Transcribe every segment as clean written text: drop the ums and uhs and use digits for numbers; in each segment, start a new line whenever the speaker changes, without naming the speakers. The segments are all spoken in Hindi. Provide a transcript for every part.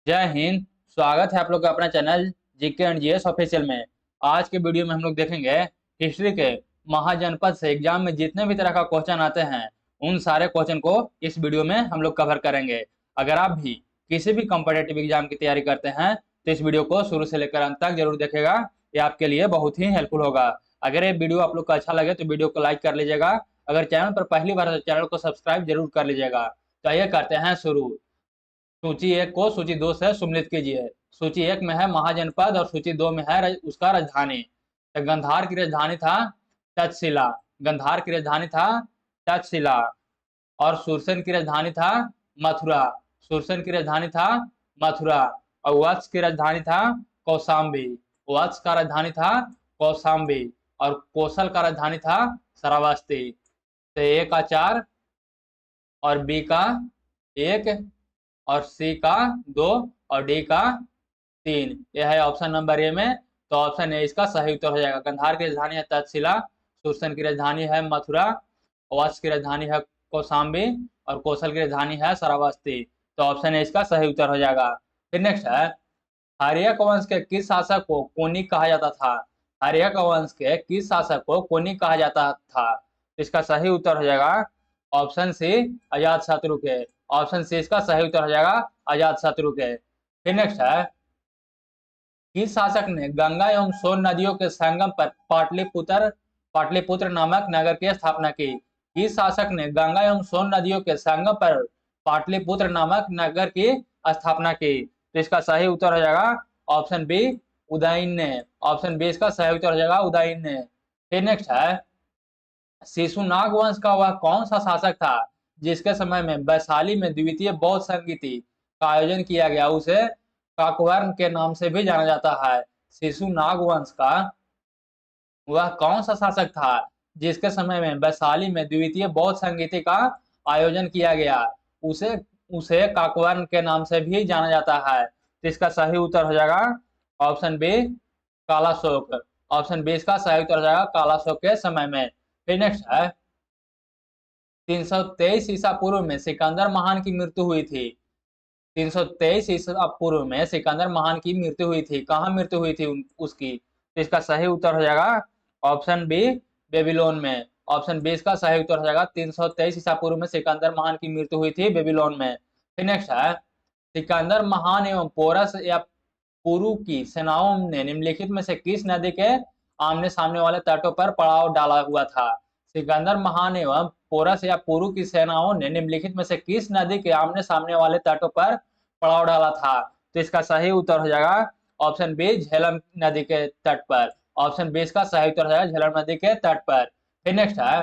जय हिंद। स्वागत है आप लोग का अपना channel GK and GS official में। आज के वीडियो में हम लोग देखेंगे हिस्ट्री के महाजनपद से एग्जाम में जितने भी तरह का क्वेश्चन आते हैं उन सारे क्वेश्चन को इस वीडियो में हम लोग कवर करेंगे। अगर आप भी किसी भी कॉम्पिटेटिव एग्जाम की तैयारी करते हैं तो इस वीडियो को शुरू से लेकर अंत तक जरूर देखेगा। ये आपके लिए बहुत ही हेल्पफुल होगा। अगर ये वीडियो आप लोग को अच्छा लगे तो वीडियो को लाइक कर लीजिएगा। अगर चैनल पर पहली बार है तो चैनल को सब्सक्राइब जरूर कर लीजिएगा। तो आइए करते हैं शुरू। सूची एक को सूची दो से सम्मिलित कीजिए। सूची एक में है महाजनपद और सूची दो में है उसका राजधानी। तो गंधार की राजधानी था तक्षशिला। गंधार की राजधानी था तक्षशिला। और सुरसेन की राजधानी था मथुरा। सुरसेन की राजधानी था मथुरा। और वत्स की राजधानी था कौशाम्बी। वत्स का राजधानी था कौशाम्बी। और कौशल का राजधानी था श्रावस्ती। तो ए का 4 और बी का 1 और सी का 2 और डी का 3। यह है ऑप्शन नंबर ए में। तो ऑप्शन ए इसका सही उत्तर हो जाएगा। गंधार की राजधानी है तक्षशिला। सुरसन की राजधानी है मथुरा। वत्स की राजधानी है कौशाम्बी। और कौशल की राजधानी है श्रावस्ती। तो ऑप्शन ए इसका सही उत्तर हो जाएगा। फिर नेक्स्ट है हर्यक वंश के किस शासक को कोनिक कहा जाता था। हर्यक वंश के किस शासक को कोनिक कहा जाता था। इसका सही उत्तर हो जाएगा ऑप्शन सी अजात शत्रु के। ऑप्शन सी इसका सही उत्तर हो जाएगा अजात शत्रु के। फिर नेक्स्ट है किस शासक ने गंगा एवं सोन नदियों के संगम पर पाटलिपुत्र पाटलिपुत्र नामक नगर की स्थापना की। किस शासक ने गंगा एवं सोन नदियों के संगम पर पाटलिपुत्र नामक नगर की स्थापना की। तो इसका सही उत्तर हो जाएगा ऑप्शन बी उदयन ने। ऑप्शन बी इसका सही उत्तर हो जाएगा उदयन ने। फिर नेक्स्ट है शिशुनाग वंश का वह कौन सा शासक था जिसके समय में वैशाली में द्वितीय बौद्ध संगीति का आयोजन किया गया। उसे काकवर्ण के नाम से भी जाना जाता है। शिशुनाग वंश का वह कौन सा शासक था जिसके समय में वैशाली में द्वितीय बौद्ध संगीति का आयोजन किया गया। उसे उसे काकवर्ण के नाम से भी जाना जाता है। तो इसका सही उत्तर हो जाएगा option B Kalashoka. Option B इसका सही उत्तर हो जाएगा कालाशोक के समय में। फिर नेक्स्ट है 323 ईसा पूर्व में सिकंदर महान की मृत्यु हुई थी। 323 ईसा पूर्व में सिकंदर महान की मृत्यु हुई थी। कहाँ मृत्यु हुई थी उसकी। तो इसका सही उत्तर हो जाएगा ऑप्शन बी बेबीलोन में। ऑप्शन बी इसका सही उत्तर हो जाएगा 323 ईसा पूर्व में सिकंदर महान की मृत्यु हुई थी बेबीलोन में। फिर नेक्स्ट है सिकंदर महान एवं पोरस या पुरु की सेनाओं ने निम्नलिखित में से किस नदी के आमने सामने वाले तटों पर पड़ाव डाला हुआ था। सिकंदर महान एवं पोरस या पुरु की सेनाओं ने निम्नलिखित में से किस नदी के आमने सामने वाले तटों पर पड़ाव डाला था। तो इसका सही उत्तर हो जाएगा ऑप्शन बी झेलम नदी के तट पर। ऑप्शन बी इसका सही उत्तर हो जाएगा झेलम नदी के तट पर। फिर नेक्स्ट है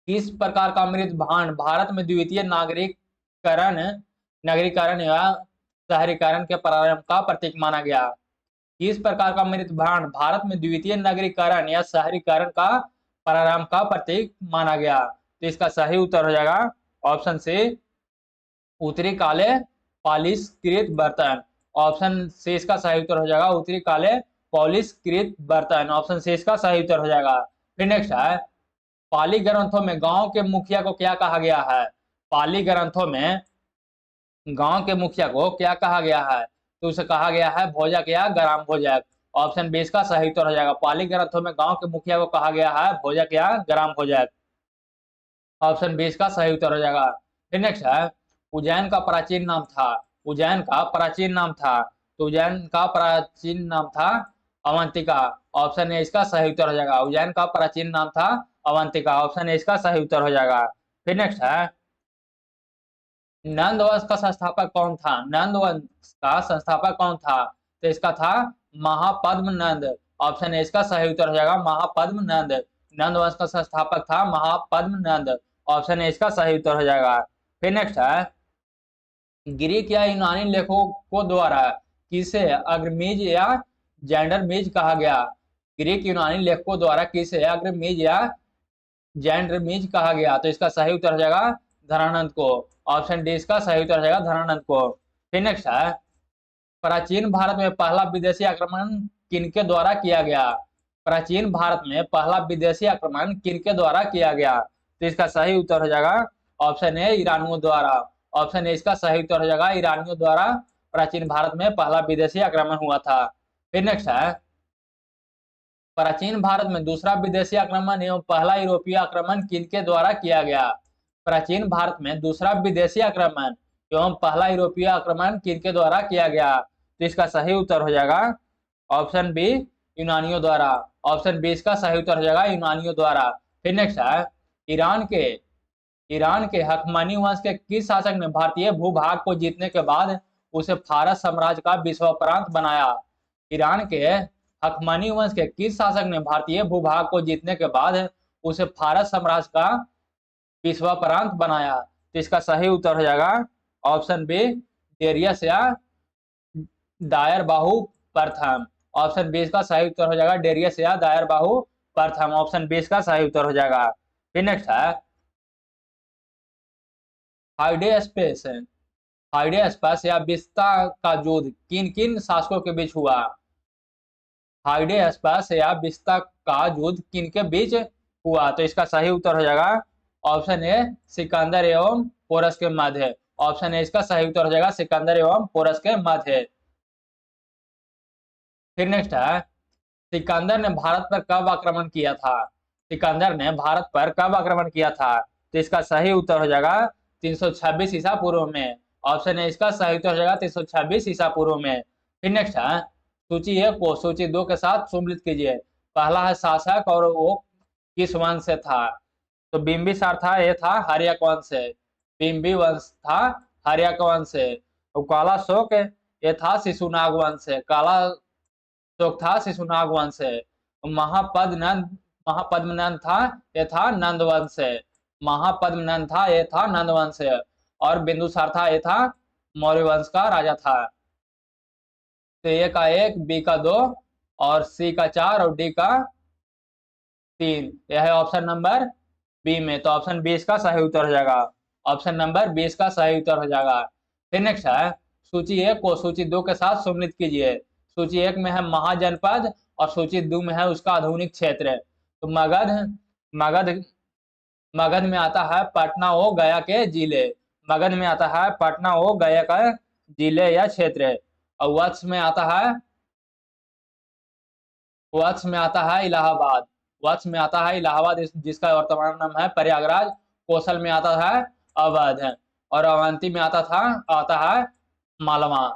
किस प्रकार का अमृत भांड भारत में द्वितीय नगरीकरण या शहरीकरण के प्रारंभ का प्रतीक माना गया। किस प्रकार का अमृत भांड भारत में द्वितीय नगरीकरण या शहरीकरण का प्रारंभ का प्रतीक माना गया। तो इसका सही उत्तर हो जाएगा ऑप्शन सी उत्तरी काले पॉलिशकृत बर्तन। ऑप्शन सी इसका सही उत्तर हो जाएगा उत्तरी काले पॉलिशकृत बर्तन। ऑप्शन सी इसका सही उत्तर हो जाएगा। फिर नेक्स्ट है पाली ग्रंथों में गांव के मुखिया को क्या कहा गया है। पाली ग्रंथों में गांव के मुखिया को क्या कहा गया है। तो उसे कहा गया है भोजक या ग्राम भोजक। ऑप्शन बी इसका सही उत्तर हो जाएगा पाली ग्रंथों में गांव के मुखिया को कहा गया है भोजक या ग्राम भोजक। ऑप्शन बी इसका सही उत्तर हो जाएगा। फिर नेक्स्ट है उज्जैन का प्राचीन नाम था। उज्जैन का प्राचीन नाम था। तो उज्जैन का प्राचीन नाम था अवंतिका। ऑप्शन ए इसका सही उत्तर हो जाएगा उज्जैन का प्राचीन नाम था अवंतिका। ऑप्शन ए इसका सही उत्तर हो जाएगा। फिर नेक्स्ट है नंद वंश का संस्थापक कौन था। नंद वंश का संस्थापक कौन था। तो इसका था महापद्म नंद। ऑप्शन ए इसका सही उत्तर हो जाएगा महापद्म नंद। नंद वंश का संस्थापक था महापद्म नंद। ऑप्शन ए इसका सही उत्तर हो जाएगा। फिर नेक्स्ट है ग्रीक या यूनानी लेखकों द्वारा किसे अग्रमीज या जैंडरमीज कहा गया। ग्रीक यूनानी लेखकों द्वारा किसे अग्रमीज या जैंडरमीज कहा गया। तो इसका सही उत्तर हो जाएगा धनानंद को। ऑप्शन डी इसका सही उत्तर हो जाएगा धनानंद को। फिर नेक्स्ट है प्राचीन भारत में पहला विदेशी आक्रमण किनके द्वारा किया गया। प्राचीन भारत में पहला विदेशी आक्रमण किनके द्वारा किया गया। तो इसका सही उत्तर हो जाएगा ऑप्शन ए ईरानियों द्वारा। ऑप्शन ए इसका सही उत्तर हो जाएगा ईरानियों द्वारा प्राचीन भारत में पहला विदेशी आक्रमण हुआ था। फिर नेक्स्ट है, प्राचीन भारत में दूसरा विदेशी आक्रमण एवं पहला यूरोपीय आक्रमण किनके द्वारा किया गया? प्राचीन भारत में दूसरा विदेशी आक्रमण एवं पहला यूरोपीय आक्रमण किनके द्वारा किया गया? तो इसका सही उत्तर हो जाएगा ऑप्शन बी, यूनानियों द्वारा। ऑप्शन बी इसका सही उत्तर हो जाएगा यूनानियों द्वारा। फिर नेक्स्ट है, ईरान के हकमानी वंश के किस शासक ने भारतीय भूभाग को जीतने के बाद उसे फारस साम्राज्य का विश्व प्रांत बनाया? ईरान के हकमानी वंश के किस शासक ने भारतीय भूभाग को जीतने के बाद उसे फारस साम्राज्य का विश्व प्रांत बनाया? तो इसका सही उत्तर हो जाएगा ऑप्शन बी, डेरियस या दायर बाहु प्रथम। ऑप्शन बी का सही उत्तर हो जाएगा डेरियस या दायर बाहु प्रथम। ऑप्शन बी का सही उत्तर हो जाएगा। फिर नेक्स्ट है, हाइडेस्पस या बिस्ता का युद्ध किन किन शासकों के बीच हुआ? हाइडेस्पस या बिस्ता का युद्ध किन के बीच हुआ? तो इसका सही उत्तर हो जाएगा ऑप्शन ए, सिकंदर एवं पोरस के मध्य। ऑप्शन ए इसका सही उत्तर हो जाएगा सिकंदर एवं पोरस के मध्य। फिर नेक्स्ट है, सिकंदर ने भारत पर कब आक्रमण किया था? सिकंदर ने भारत पर कब आक्रमण किया था? तो इसका सही उत्तर हो जाएगा 326 ईसा पूर्व में। ऑप्शन ए इसका सही उत्तर हो जाएगा 326 ईसा पूर्व में। फिर नेक्स्ट है, सूची 1 को सूची 2 के साथ सम्मिलित कीजिए। पहला है शासक और वो किस वंश से था? तो बिंबिसार था, ये था हर्यक वंश से। बिंबी वंश था हर्यक वंश से। और काला शोक ये था शिशुनाग वंश से। काला शोक था शिशुनाग वंश से। महापद्मनंद था, ये था नंद वंश से। महापद्मनंद था, ये था नंद वंश से। और बिंदुसार था, ये था मौर्य वंश का राजा था। तो ए का 1, बी का 2 और सी का 4 और डी का 3, यह है ऑप्शन नंबर बी में। तो ऑप्शन बी इसका सही उत्तर हो जाएगा। ऑप्शन नंबर 20 का सही उत्तर हो जाएगा। फिर नेक्स्ट है, सूची 1 को सूची 2 के साथ सम्मिलित कीजिए। सूची 1 में है महाजनपद और सूची 2 में है उसका आधुनिक क्षेत्र। तो मगध मगध में आता है पटना ओ गया के जिले। मगध में आता है पटना ओ गया का जिले या क्षेत्र। और वत्स में आता है इलाहाबाद। वत्स में आता है इलाहाबाद, जिसका वर्तमान नाम है प्रयागराज। कौशल में आता है अवध और अवंती में आता है मालवा।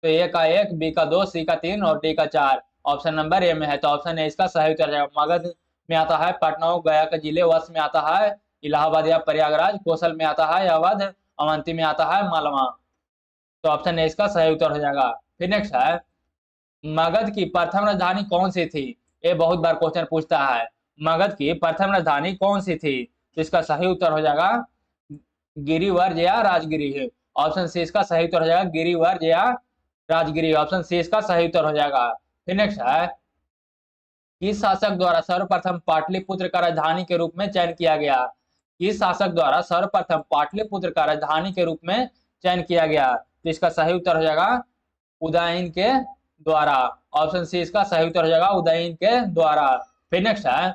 तो ए का 1, बी का 2, सी का 3 और डी का 4 ऑप्शन नंबर ए में है। तो ऑप्शन ए इसका सही उत्तर जाएगा। मगध में आता है पटना गया का जिले, वत्स में आता है इलाहाबाद या प्रयागराज, कौशल में आता है अवध, अवंती में आता है मालवा। तो ऑप्शन ए इसका सही उत्तर हो जाएगा। फिर नेक्स्ट है, मगध की प्रथम राजधानी कौन सी थी? ये बहुत बार क्वेश्चन पूछता है, मगध की प्रथम राजधानी कौन सी थी? तो इसका सही उत्तर हो जाएगा गिरिवर्ज या राजगिरी। ऑप्शन सी इसका सही उत्तर हो जाएगा गिरिवर्ज या राजगिरी। ऑप्शन सी इसका सही उत्तर हो जाएगा। फिर नेक्स्ट है, किस शासक द्वारा सर्वप्रथम पाटलिपुत्र का राजधानी के रूप में चयन किया गया? किस शासक द्वारा सर्वप्रथम पाटलिपुत्र का राजधानी के रूप में चयन किया गया? तो इसका सही उत्तर हो जाएगा उदयन के द्वारा। ऑप्शन सी इसका सही उत्तर हो जाएगा उदयन के द्वारा। फिर नेक्स्ट है,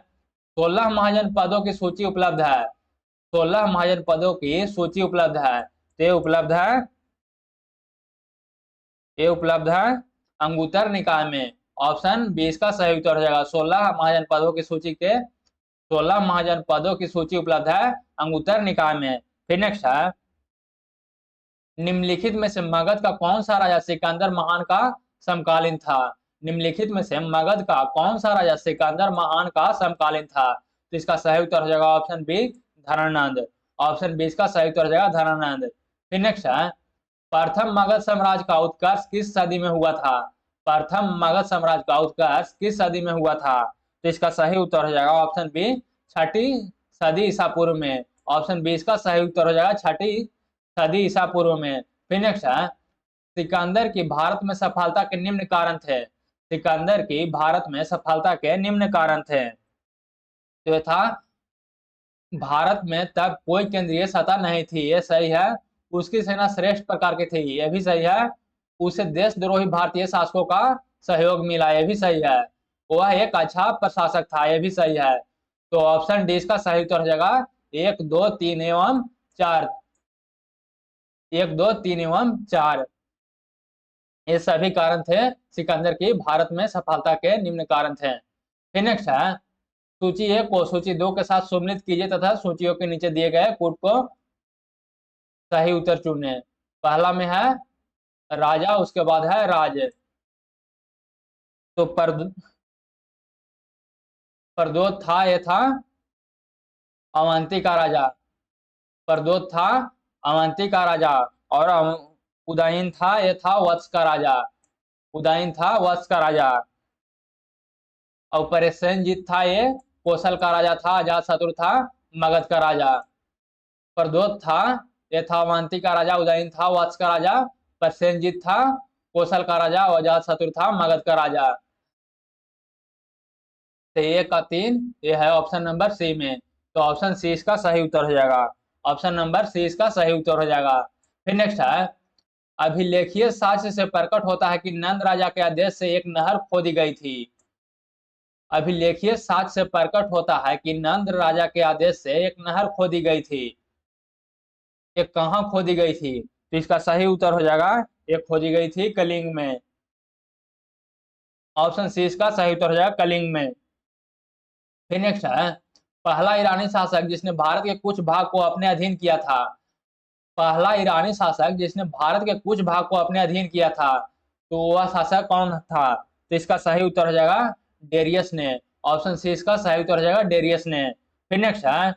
16 महाजनपदों की सूची उपलब्ध है। 16 महाजनपदों की सूची उपलब्ध है। तो ये उपलब्ध है अंगुत्तर निकाय में। ऑप्शन 20 का सही उत्तर हो जाएगा। 16 महाजनपदों की सूची उपलब्ध है अंगुत्तर निकाय में। फिर नेक्स्ट है, निम्नलिखित में से मगध का कौन सा राजा सिकंदर महान का समकालीन था? निम्नलिखित में से मगध का कौन सा राजा सिकंदर महान का समकालीन था? तो इसका सही उत्तर हो जाएगा option B, Dhanananda. Option B इसका सही उत्तर हो जाएगा धनानंद। फिर नेक्स्ट है, प्रथम मगध साम्राज्य का उत्कर्ष किस सदी में हुआ था? प्रथम मगध साम्राज्य का उत्कर्ष किस सदी में हुआ था? तो इसका सही उत्तर हो जाएगा ऑप्शन बी, 6ठी सदी ईसा पूर्व में। ऑप्शन बी इसका सही उत्तर हो जाएगा 6ठी सदी ईसा पूर्व में। फिर नेक्स्ट है, सिकंदर की भारत में सफलता के निम्न कारण थे। सिकंदर की भारत में सफलता के निम्न कारण थे। तो यह था, भारत में तब कोई केंद्रीय सत्ता नहीं थी, ये सही है। उसकी सेना श्रेष्ठ प्रकार की थी, यह भी सही है। उसे देशद्रोही भारतीय शासकों का सहयोग मिला, यह भी सही है। वह एक अच्छा प्रशासक था, यह भी सही है। तो ऑप्शन डी इसका सही उत्तर हो जाएगा 1, 2, 3 एवं 4। 1, 2, 3 एवं 4। ये सभी कारण थे सिकंदर की भारत में सफलता के निम्न कारण थे। फिर नेक्स्ट है सूची 1 को सूची 2 के साथ सम्मिलित कीजिए तथा सूचियों के नीचे दिए गए कोड को सही उत्तर चुने। पहला में है राजा, उसके बाद है राज। तो प्रद्योत था, ये था अवंती का राजा। प्रद्योत था अवंती का राजा। और उदयन था, ये था वत्स का राजा। उदयन था वत्स का राजा। और परेशनजीत था, ये कौशल का राजा था। अजात शत्रु था मगध का राजा। प्रद्योत था, ये था अवंती का राजा। उदयन था वत्स का राजा। परेशनजीत था कौशल का राजा। और अजात शत्रु था मगध का राजा। तो 1 का 3 ये है ऑप्शन नंबर सी में। तो ऑप्शन सी इसका सही उत्तर हो जाएगा। ऑप्शन नंबर सी इसका सही उत्तर हो जाएगा। फिर नेक्स्ट है अभिलेखीय साक्ष्य से प्रकट होता है कि नंद राजा के आदेश से एक नहर खोदी गई थी। अभिलेखीय साक्ष्य से प्रकट होता है कि नंद राजा के आदेश से एक नहर खोदी गई थी। ये कहाँ खोदी गई थी? तो इसका सही उत्तर हो जाएगा ये खोदी गई थी कलिंग में। ऑप्शन सी इसका सही उत्तर हो जाएगा कलिंग में। फिर नेक्स्ट है पहला ईरानी शासक जिसने भारत के कुछ भाग को अपने अधीन किया था। पहला ईरानी शासक जिसने भारत के कुछ भाग को अपने अधीन किया था, तो वह शासक कौन था? तो इसका सही उत्तर हो जाएगा डेरियस ने। ऑप्शन सी इसका सही उत्तर हो जाएगा डेरियस ने। फिर नेक्स्ट है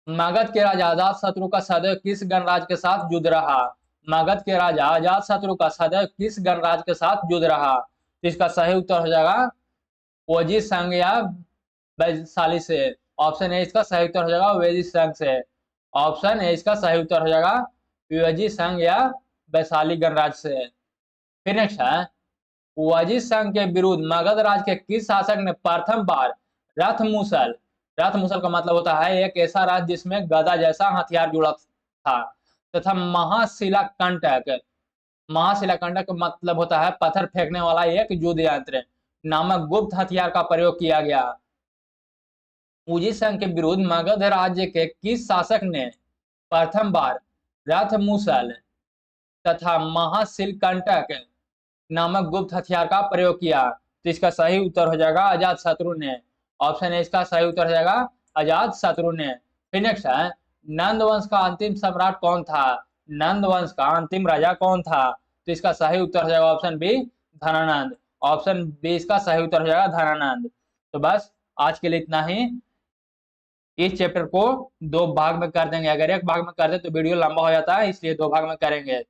मगध के राजा अजातशत्रु का सदैव किस गणराज्य के साथ युद्ध रहा? मगध के राजा अजातशत्रु का सदैव किस गणराज्य के साथ युद्ध रहा? तो इसका सही उत्तर हो जाएगा ओजी संघ या वैशाली से। ऑप्शन ए इसका सही उत्तर हो जाएगा वेजी संघ से। ऑप्शन ए इसका सही उत्तर हो जाएगा वेजी संघ या वैशाली गणराज्य से। फिर नेक्स्ट है वजी संघ के विरुद्ध मगध राज के किस शासक ने प्रथम बार रथ मूसल, रथ मूसल का मतलब होता है एक ऐसा राज्य जिसमें गदा जैसा हथियार जुड़ा था, तथा महाशिला कंटक, महाशिला कंटक का मतलब होता है पत्थर फेंकने वाला एक युद्ध यंत्र नामक गुप्त हथियार का प्रयोग किया गया। उजी संघ के विरुद्ध मगध राज्य के किस शासक ने प्रथम बार रथ मूसल तथा महाशिलकंटक नामक गुप्त हथियार का प्रयोग किया? तो इसका सही उत्तर हो जाएगा अजात शत्रु ने। ऑप्शन ए इसका सही उत्तर हो जाएगा अजात शत्रु ने। फिर नेक्स्ट है नंद वंश का अंतिम सम्राट कौन था? नंद वंश का अंतिम राजा कौन था? तो इसका सही उत्तर हो जाएगा option B Dhanananda. Option B इसका सही उत्तर हो जाएगा धनानंद। तो बस आज के लिए इतना ही। इस चैप्टर को 2 भाग में कर देंगे। अगर एक भाग में कर दे तो वीडियो लंबा हो जाता है, इसलिए 2 भाग में करेंगे।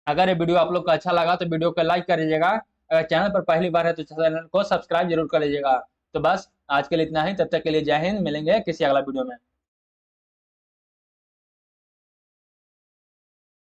अगर ये वीडियो आप लोग को अच्छा लगा तो वीडियो को लाइक कर लीजिएगा। अगर चैनल पर पहली बार है तो चैनल को सब्सक्राइब जरूर कर लीजिएगा। तो बस आज के लिए इतना ही। तब तक के लिए जय हिंद। मिलेंगे किसी अगला वीडियो में।